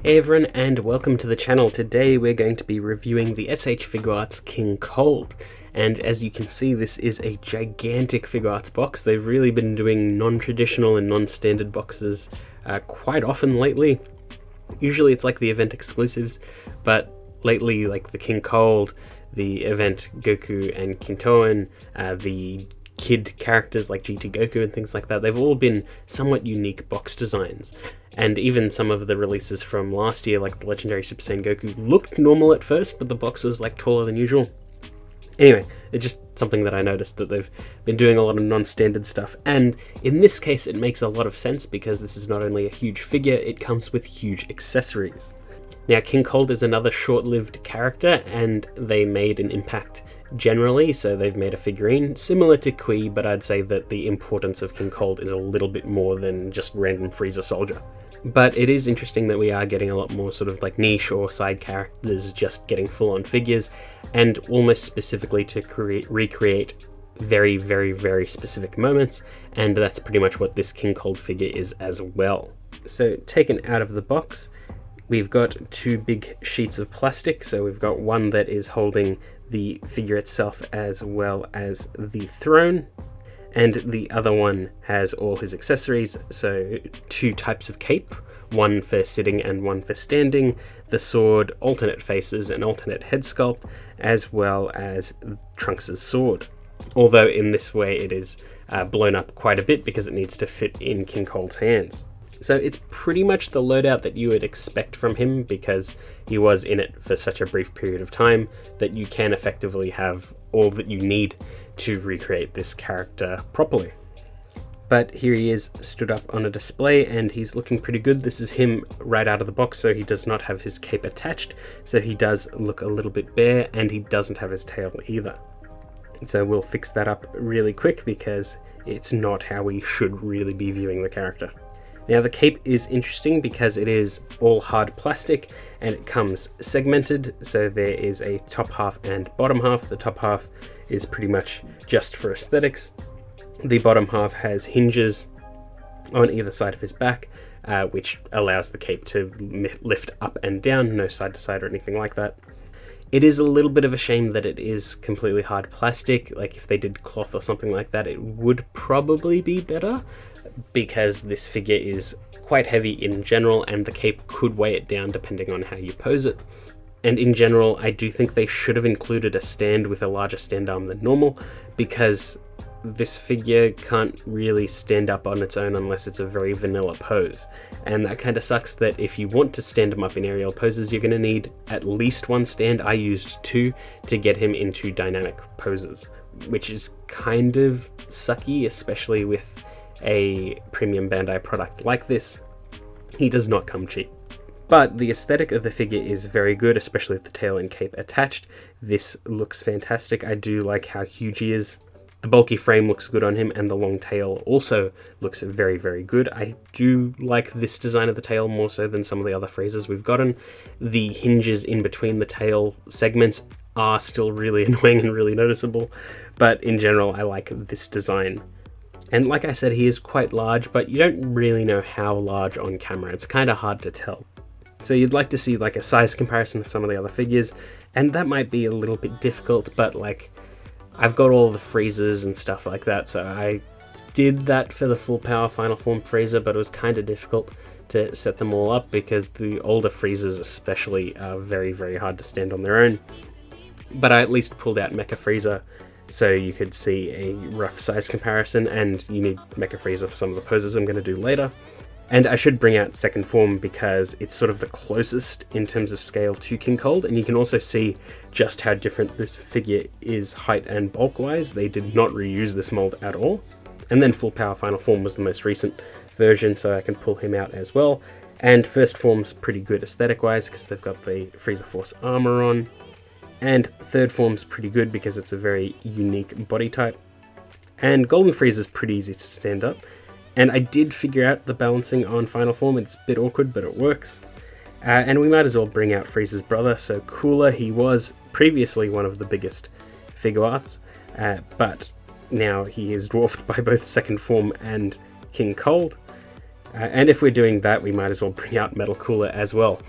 Hey everyone, and welcome to the channel. Today we're going to be reviewing the S.H.Figuarts King Cold. And as you can see, this is a gigantic Figuarts box. They've really been doing non-traditional and non-standard boxes quite often lately. Usually it's like the event exclusives, but lately like the King Cold, the event Goku and Kintoen, the kid characters like GT Goku and things like that, they've all been somewhat unique box designs. And even some of the releases from last year, like the Legendary Super Saiyan Goku, looked normal at first, but the box was like taller than usual. Anyway, it's just something that I noticed, that they've been doing a lot of non-standard stuff, and in this case it makes a lot of sense because this is not only a huge figure, it comes with huge accessories. Now, King Cold is another short-lived character, and they made an impact generally, so they've made a figurine similar to Kui, but I'd say that the importance of King Cold is a little bit more than just random Frieza soldier. But it is interesting that we are getting a lot more sort of like niche or side characters just getting full-on figures, and almost specifically to recreate very, very, very specific moments, and that's pretty much what this King Cold figure is as well. So taken out of the box, we've got two big sheets of plastic. So we've got one that is holding the figure itself as well as the throne, and the other one has all his accessories. So two types of cape, one for sitting and one for standing, the sword, alternate faces, and alternate head sculpt, as well as Trunks' sword. Although in this way it is blown up quite a bit because it needs to fit in King Cold's hands. So it's pretty much the loadout that you would expect from him, because he was in it for such a brief period of time that you can effectively have all that you need to recreate this character properly. But here he is stood up on a display, and he's looking pretty good. This is him right out of the box, so he does not have his cape attached, so he does look a little bit bare, and he doesn't have his tail either. So we'll fix that up really quick because it's not how we should really be viewing the character. Now, the cape is interesting because it is all hard plastic and it comes segmented, so there is a top half and bottom half. The top half is pretty much just for aesthetics. The bottom half has hinges on either side of his back, which allows the cape to lift up and down, no side to side or anything like that. It is a little bit of a shame that it is completely hard plastic. Like, if they did cloth or something like that, it would probably be better, because this figure is quite heavy in general, and the cape could weigh it down depending on how you pose it. And in general, I do think they should have included a stand with a larger stand arm than normal, because this figure can't really stand up on its own unless it's a very vanilla pose. And that kind of sucks that if you want to stand him up in aerial poses, you're going to need at least one stand. I used two to get him into dynamic poses, which is kind of sucky, especially with a premium Bandai product like this. He does not come cheap. But the aesthetic of the figure is very good, especially with the tail and cape attached. This looks fantastic. I do like how huge he is. The bulky frame looks good on him, and the long tail also looks very, very good. I do like this design of the tail more so than some of the other Friezas we've gotten. The hinges in between the tail segments are still really annoying and really noticeable, but in general I like this design. And like I said, he is quite large, but you don't really know how large on camera. It's kind of hard to tell. So you'd like to see like a size comparison with some of the other figures, and that might be a little bit difficult, but like, I've got all the Friezas and stuff like that, so I did that for the full power final form Frieza, but it was kind of difficult to set them all up because the older Friezas especially are very, very hard to stand on their own. But I at least pulled out Mecha Frieza so you could see a rough size comparison, and you need Mecha Frieza for some of the poses I'm going to do later. And I should bring out second form because it's sort of the closest in terms of scale to King Cold, and you can also see just how different this figure is height and bulk wise. They did not reuse this mold at all. And then full power final form was the most recent version, so I can pull him out as well. And first form's pretty good aesthetic wise because they've got the Frieza Force armor on. And third form's pretty good because it's a very unique body type. And Golden Frieza's pretty easy to stand up. And I did figure out the balancing on final form. It's a bit awkward, but it works. And we might as well bring out Frieza's brother. So Cooler, he was previously one of the biggest Figuarts, but now he is dwarfed by both second form and King Cold. And if we're doing that, we might as well bring out Metal Cooler as well.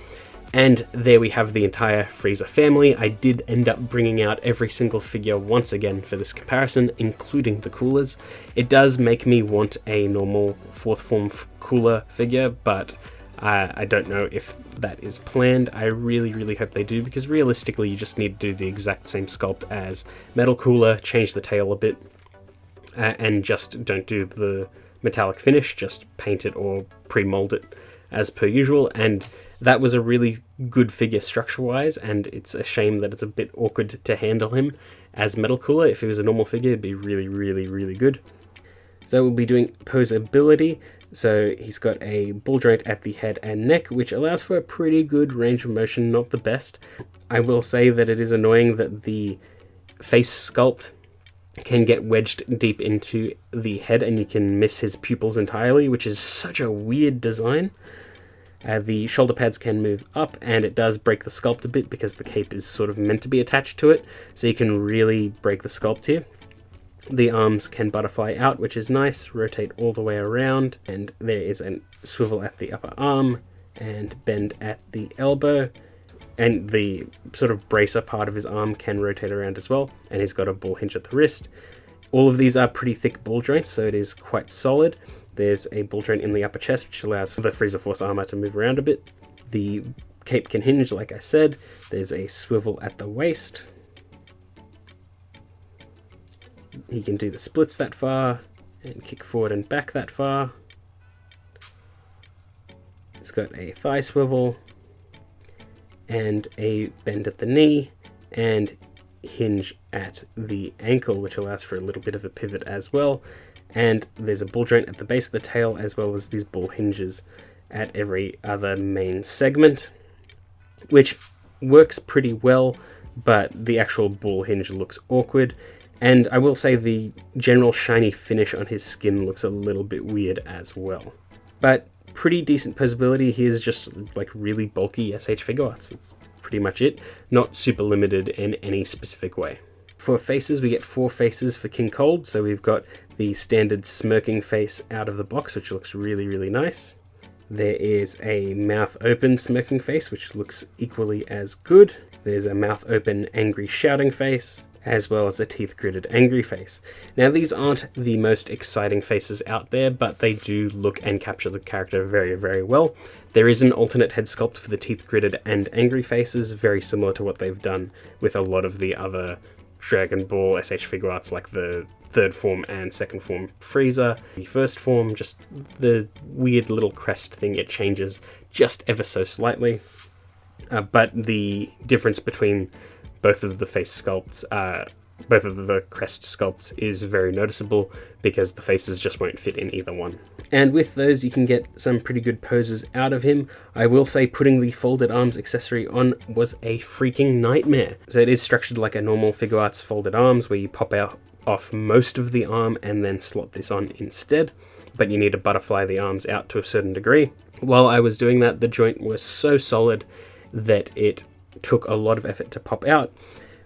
And there we have the entire Frieza family. I did end up bringing out every single figure once again for this comparison, including the coolers. It does make me want a normal 4th form cooler figure, but I don't know if that is planned. I really hope they do, because realistically you just need to do the exact same sculpt as Metal Cooler, change the tail a bit, and just don't do the metallic finish, just paint it or pre-mold it as per usual. And that was a really good figure structure-wise, and it's a shame that it's a bit awkward to handle him as Metal Cooler. If he was a normal figure, it'd be really good. So we'll be doing posability. So he's got a ball joint at the head and neck, which allows for a pretty good range of motion, not the best. I will say that it is annoying that the face sculpt can get wedged deep into the head and you can miss his pupils entirely, which is such a weird design. The shoulder pads can move up, and it does break the sculpt a bit because the cape is sort of meant to be attached to it, so you can really break the sculpt here. The arms can butterfly out, which is nice, rotate all the way around, and there is a swivel at the upper arm and bend at the elbow, and the sort of bracer part of his arm can rotate around as well, and he's got a ball hinge at the wrist. All of these are pretty thick ball joints, so it is quite solid. There's a ball joint in the upper chest, which allows for the Frieza Force armor to move around a bit. The cape can hinge, like I said. There's a swivel at the waist. He can do the splits that far, and kick forward and back that far. It's got a thigh swivel, and a bend at the knee, and hinge at the ankle, which allows for a little bit of a pivot as well. And there's a ball joint at the base of the tail, as well as these ball hinges at every other main segment, which works pretty well, but the actual ball hinge looks awkward. And I will say the general shiny finish on his skin looks a little bit weird as well. But pretty decent posability. Here's just like really bulky S.H.Figuarts. That's pretty much it. Not super limited in any specific way. For faces, we get 4 faces for King Cold. So we've got the standard smirking face out of the box, which looks really nice. There is a mouth open smirking face, which looks equally as good. There's a mouth open angry shouting face, as well as a teeth gritted angry face. Now these aren't the most exciting faces out there, but they do look and capture the character very well. There is an alternate head sculpt for the teeth gritted and angry faces, very similar to what they've done with a lot of the other Dragon Ball S.H.Figuarts, like the 3rd form and 2nd form Frieza. The 1st form, just the weird little crest thing, it changes just ever so slightly. But the difference between both of the face sculpts, both of the crest sculpts, is very noticeable because the faces just won't fit in either one. And with those, you can get some pretty good poses out of him. I will say putting the folded arms accessory on was a freaking nightmare. So it is structured like a normal Figuarts folded arms, where you pop out off most of the arm and then slot this on instead, but you need to butterfly the arms out to a certain degree. While I was doing that, the joint was so solid that it took a lot of effort to pop out.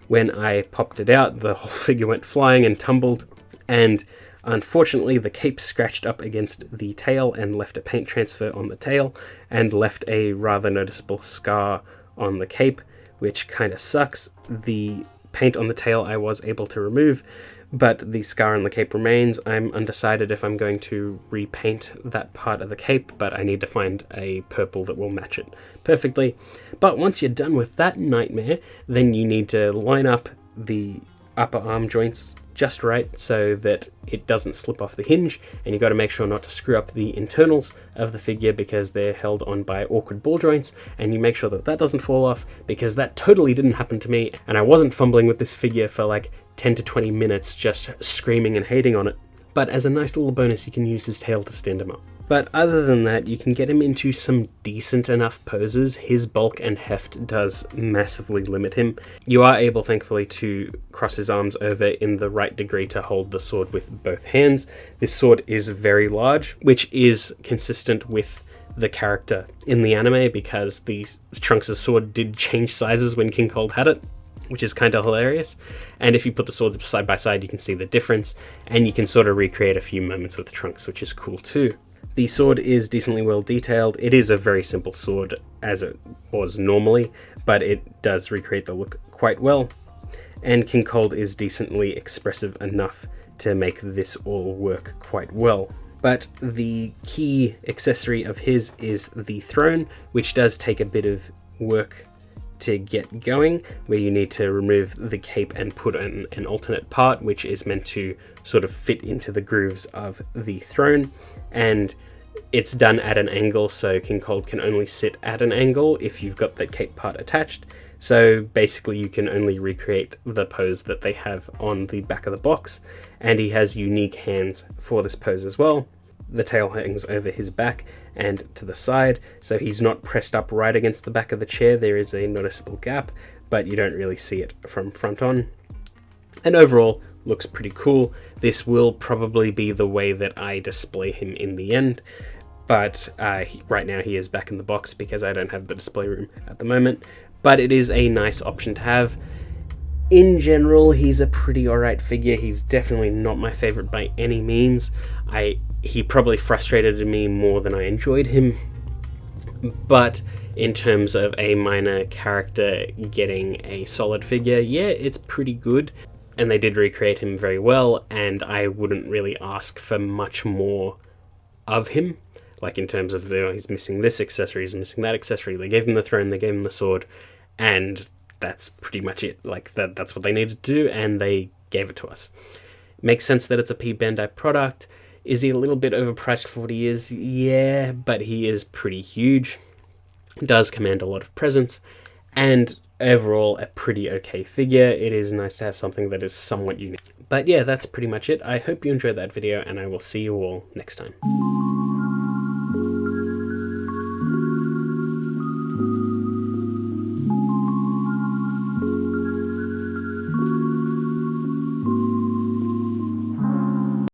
When I popped it out, the whole figure went flying and tumbled, and unfortunately the cape scratched up against the tail and left a paint transfer on the tail and left a rather noticeable scar on the cape, which kind of sucks. The paint on the tail I was able to remove, but the scar on the cape remains. I'm undecided if I'm going to repaint that part of the cape, but I need to find a purple that will match it perfectly. But once you're done with that nightmare, then you need to line up the upper arm joints just right so that it doesn't slip off the hinge, and you got to make sure not to screw up the internals of the figure because they're held on by awkward ball joints, and you make sure that that doesn't fall off, because that totally didn't happen to me, and I wasn't fumbling with this figure for like 10 to 20 minutes just screaming and hating on it. But as a nice little bonus, you can use his tail to stand him up. But other than that, you can get him into some decent enough poses. His bulk and heft does massively limit him. You are able, thankfully, to cross his arms over in the right degree to hold the sword with both hands. This sword is very large, which is consistent with the character in the anime, because the Trunks' sword did change sizes when King Cold had it, which is kind of hilarious. And if you put the swords side by side, you can see the difference, and you can sort of recreate a few moments with Trunks, which is cool too. The sword is decently well detailed. It is a very simple sword as it was normally, but it does recreate the look quite well. And King Cold is decently expressive enough to make this all work quite well. But the key accessory of his is the throne, which does take a bit of work to get going, where you need to remove the cape and put in an alternate part, which is meant to sort of fit into the grooves of the throne. And it's done at an angle, so King Cold can only sit at an angle if you've got that cape part attached. So basically you can only recreate the pose that they have on the back of the box, and he has unique hands for this pose as well. The tail hangs over his back and to the side, so he's not pressed up right against the back of the chair. There is a noticeable gap, but you don't really see it from front on. And overall, looks pretty cool. This will probably be the way that I display him in the end, but right now he is back in the box because I don't have the display room at the moment. But it is a nice option to have. In general, he's a pretty alright figure. He's definitely not my favorite by any means. He probably frustrated me more than I enjoyed him. But in terms of a minor character getting a solid figure, yeah, it's pretty good. And they did recreate him very well, and I wouldn't really ask for much more of him. Like in terms of, he's missing this accessory, he's missing that accessory. They gave him the throne, they gave him the sword, and that's pretty much it. Like that's what they needed to do, and they gave it to us. It makes sense that it's a P Bandai product. Is he a little bit overpriced for what he is? Yeah, but he is pretty huge. Does command a lot of presence, and overall a pretty okay figure. It is nice to have something that is somewhat unique. But yeah, that's pretty much it. I hope you enjoyed that video, and I will see you all next time.